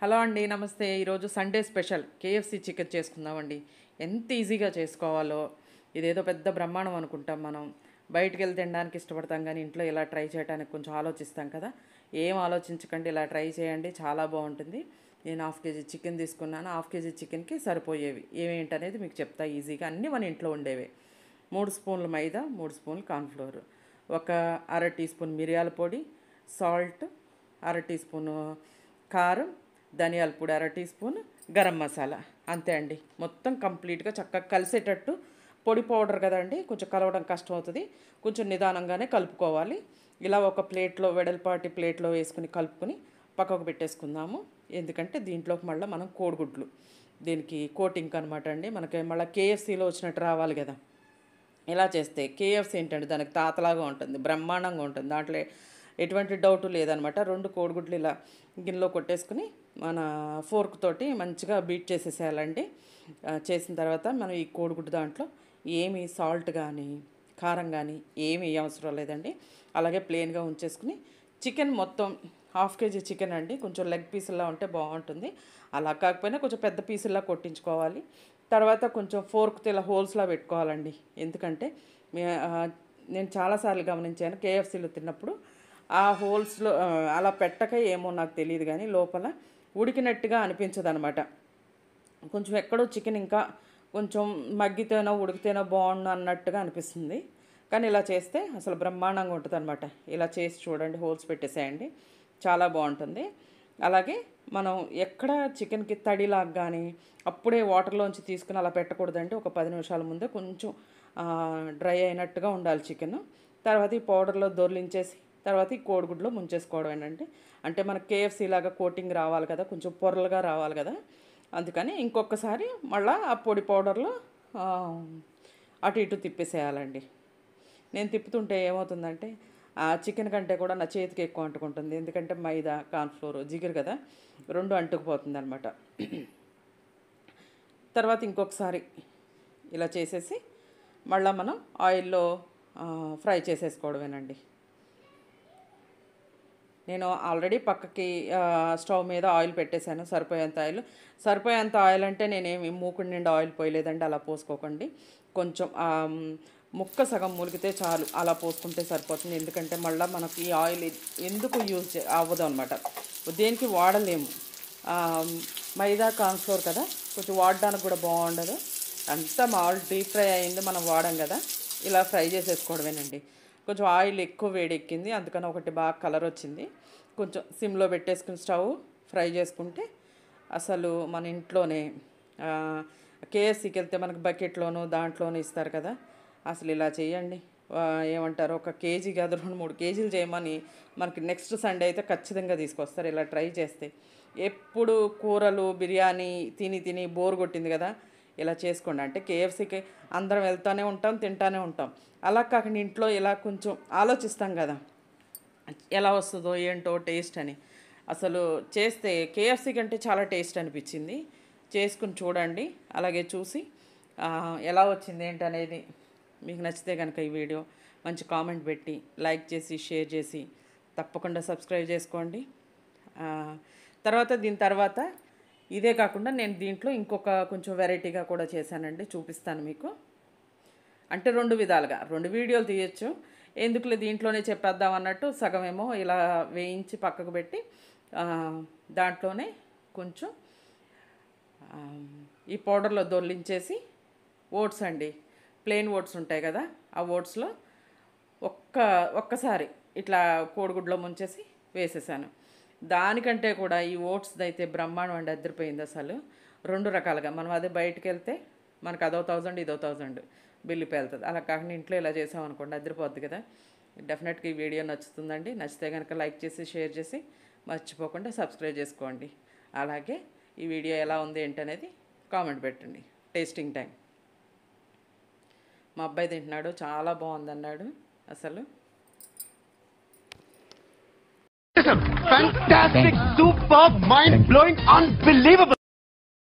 Hello అండి, నమస్తే. ఈరోజు సండే స్పెషల్ కేఎఫ్సి చికెన్ చేసుకుందామండి. ఎంత ఈజీగా చేసుకోవాలో. ఇదేదో పెద్ద బ్రహ్మాండం అనుకుంటాం మనం. బయటికి వెళ్ళి తినడానికి ఇష్టపడతాం, కానీ ఇంట్లో ఇలా ట్రై చేయడానికి కొంచెం ఆలోచిస్తాం కదా. ఏం ఆలోచించకండి, ఇలా ట్రై చేయండి, చాలా బాగుంటుంది. నేను 1/2 కేజీ చికెన్ తీసుకున్నాను. 1/2 కేజీ చికెన్కి సరిపోయేవి ఏమేంటనేది మీకు చెప్తా ఈజీగా. అన్నీ మన ఇంట్లో ఉండేవే. 3 స్పూన్లు మైదా, 3 స్పూన్లు కార్న్ఫ్లోర్, ఒక అర టీ స్పూన్ మిరియాల పొడి, సాల్ట్, అర టీ స్పూను కారం, ధనియాల పొడి అర టీ స్పూన్, గరం మసాలా, అంతే అండి. మొత్తం కంప్లీట్గా చక్కగా కలిసేటట్టు. పొడి పౌడర్ కదండి, కొంచెం కలవడం కష్టం అవుతుంది. కొంచెం నిదానంగానే కలుపుకోవాలి. ఇలా ఒక ప్లేట్లో, వెడల్పాటి ప్లేట్లో వేసుకుని కలుపుకొని పక్కకు పెట్టేసుకుందాము. ఎందుకంటే దీంట్లోకి మళ్ళీ మనం కోడిగుడ్లు, దీనికి కోటింగ్ అనమాట అండి. మనకి మళ్ళీ కేఎఫ్సీలో వచ్చినట్టు రావాలి కదా. ఇలా చేస్తే కేఎఫ్సీ ఏంటంటే దానికి తాతలాగా ఉంటుంది, బ్రహ్మాండంగా ఉంటుంది. దాంట్లో ఎటువంటి డౌట్ లేదనమాట. 2 కోడిగుడ్లు ఇలా గిన్నెలో కొట్టేసుకుని మన ఫోర్క్ తోటి మంచిగా బీట్ చేసేసేయాలండి. చేసిన తర్వాత మనం ఈ కోడిగుడ్డు దాంట్లో ఏమి సాల్ట్ కానీ కారం కానీ ఏమి అవసరం లేదండి. అలాగే ప్లెయిన్గా ఉంచేసుకుని చికెన్ మొత్తం 1/2 కేజీ చికెన్ అండి. కొంచెం లెగ్ పీసుల్లా ఉంటే బాగుంటుంది. అలా కాకపోయినా కొంచెం పెద్ద పీసుల్లా కొట్టించుకోవాలి. తర్వాత కొంచెం ఫోర్క్తో ఇలా హోల్స్లా పెట్టుకోవాలండి. ఎందుకంటే నేను చాలాసార్లు గమనించాను కేఎఫ్సీలో తిన్నప్పుడు ఆ హోల్స్లో అలా పెట్టక ఏమో నాకు తెలియదు, కానీ లోపల ఉడికినట్టుగా అనిపించదు అనమాట. కొంచెం ఎక్కడో చికెన్ ఇంకా కొంచెం మగ్గితేనో ఉడికితేనో బాగుండు అన్నట్టుగా అనిపిస్తుంది. కానీ ఇలా చేస్తే అసలు బ్రహ్మాండంగా ఉంటుంది అనమాట. ఇలా చేసి చూడండి, హోల్స్ పెట్టేసేయండి, చాలా బాగుంటుంది. అలాగే మనం ఎక్కడ చికెన్కి తడిలాగా కానీ అప్పుడే వాటర్లోంచి తీసుకుని అలా పెట్టకూడదండి. ఒక 10 నిమిషాల ముందే కొంచెం డ్రై అయినట్టుగా ఉండాలి చికెన్. తర్వాత ఈ పౌడర్లో దొర్లించేసి తర్వాత ఈ కోడిగుడ్లో ముంచేసుకోవడం ఏంటంటే, అంటే మనకు కేఎఫ్సీ లాగా కోటింగ్ రావాలి కదా, కొంచెం పొరలుగా రావాలి కదా. అందుకని ఇంకొకసారి మళ్ళీ ఆ పొడి పౌడర్లో అటు ఇటు తిప్పేసేయాలండి. నేను తిప్పుతుంటే ఏమవుతుందంటే ఆ చికెన్ కంటే కూడా నా చేతికి ఎక్కువ అంటుకుంటుంది. ఎందుకంటే మైదా, కార్న్ఫ్లోర్, జిగురు కదా, 2 అంటుకుపోతుంది అనమాట. తర్వాత ఇంకొకసారి ఇలా చేసేసి మళ్ళీ మనం ఆయిల్లో ఫ్రై చేసేసుకోవడమేనండి. నేను ఆల్రెడీ పక్కకి స్టవ్ మీద ఆయిల్ పెట్టేశాను, సరిపోయేంత ఆయిల్ అంటే నేనేమి మూకుడి నిండా ఆయిల్ పోయలేదండి. అలా పోసుకోకండి. కొంచెం ముక్క సగం ములిగితే చాలు, అలా పోసుకుంటే సరిపోతుంది. ఎందుకంటే మళ్ళీ మనకి ఈ ఆయిల్ ఎందుకు అవ్వదు అనమాట, దేనికి వాడలేము. మైదా కార్న్ఫ్లోర్ కదా, కొంచెం వాడడానికి కూడా బాగుండదు. అంతా మామూలు డీప్ ఫ్రై అయింది, మనం వాడం కదా. ఇలా ఫ్రై చేసేసుకోవడమేనండి. కొంచెం ఆయిల్ ఎక్కువ వేడెక్కింది, అందుకని ఒకటి బాగా కలర్ వచ్చింది. కొంచెం సిమ్లో పెట్టేసుకుని స్టవ్ ఫ్రై చేసుకుంటే అసలు మన ఇంట్లోనే కేఎఫ్సీకి వెళ్తే మనకు బకెట్లోనూ దాంట్లోనూ ఇస్తారు కదా. అసలు ఇలా చేయండి. ఏమంటారు, 1 కేజీ కాదు 2-3 కేజీలు చేయమని మనకి నెక్స్ట్ సండే అయితే ఖచ్చితంగా తీసుకొస్తారు. ఇలా ట్రై చేస్తే ఎప్పుడు కూరలు బిర్యానీ తిని బోర్ కొట్టింది కదా, ఇలా చేసుకోండి. అంటే కేఎఫ్సీకి అందరం వెళ్తూనే ఉంటాం, తింటూనే ఉంటాం. అలా కాకుండా ఇంట్లో ఇలా కొంచెం ఆలోచిస్తాం కదా, ఎలా వస్తుందో ఏంటో టేస్ట్ అని. అసలు చేస్తే కేఎఫ్సీ కంటే చాలా టేస్ట్ అనిపించింది. చేసుకుని చూడండి. అలాగే చూసి ఎలా వచ్చింది ఏంటనేది మీకు నచ్చితే కనుక ఈ వీడియో మంచి కామెంట్ పెట్టి లైక్ చేసి షేర్ చేసి తప్పకుండా సబ్స్క్రైబ్ చేసుకోండి. దీని తర్వాత ఇదే కాకుండా నేను దీంట్లో ఇంకొక కొంచెం వెరైటీగా కూడా చేశానండి, చూపిస్తాను మీకు. అంటే 2 విధాలుగా 2 వీడియోలు తీయచ్చు, ఎందుకులే దీంట్లోనే చెప్పేద్దాం అన్నట్టు సగమేమో ఇలా వేయించి పక్కకు పెట్టి దాంట్లోనే కొంచెం ఈ పౌడర్లో దొర్లించేసి ఓట్స్ అండి, ప్లెయిన్ ఓట్స్ ఉంటాయి కదా, ఆ ఓట్స్లో ఒక్కసారి ఇట్లా కోడిగుడ్లో ముంచేసి వేసేసాను. దానికంటే కూడా ఈ ఓట్స్ది అయితే బ్రహ్మాండం అండి, అదిరిపోయింది అసలు. 2 రకాలుగా మనం అదే బయటకు వెళ్తే మనకు అదో 1000 ఇదో 1000 బిల్లు పేలుతుంది. అలా కాకుండా ఇంట్లో ఇలా చేసామనుకోండి, అదిరిపోద్ది కదా. డెఫినెట్గా ఈ వీడియో నచ్చుతుందండి. నచ్చితే కనుక లైక్ చేసి షేర్ చేసి మర్చిపోకుండా సబ్స్క్రైబ్ చేసుకోండి. అలాగే ఈ వీడియో ఎలా ఉంది ఏంటనేది కామెంట్ పెట్టండి. Tasting time. మా అబ్బాయి తింటున్నాడు, చాలా బాగుందన్నాడు అసలు. Fantastic, superb, mind-blowing, unbelievable.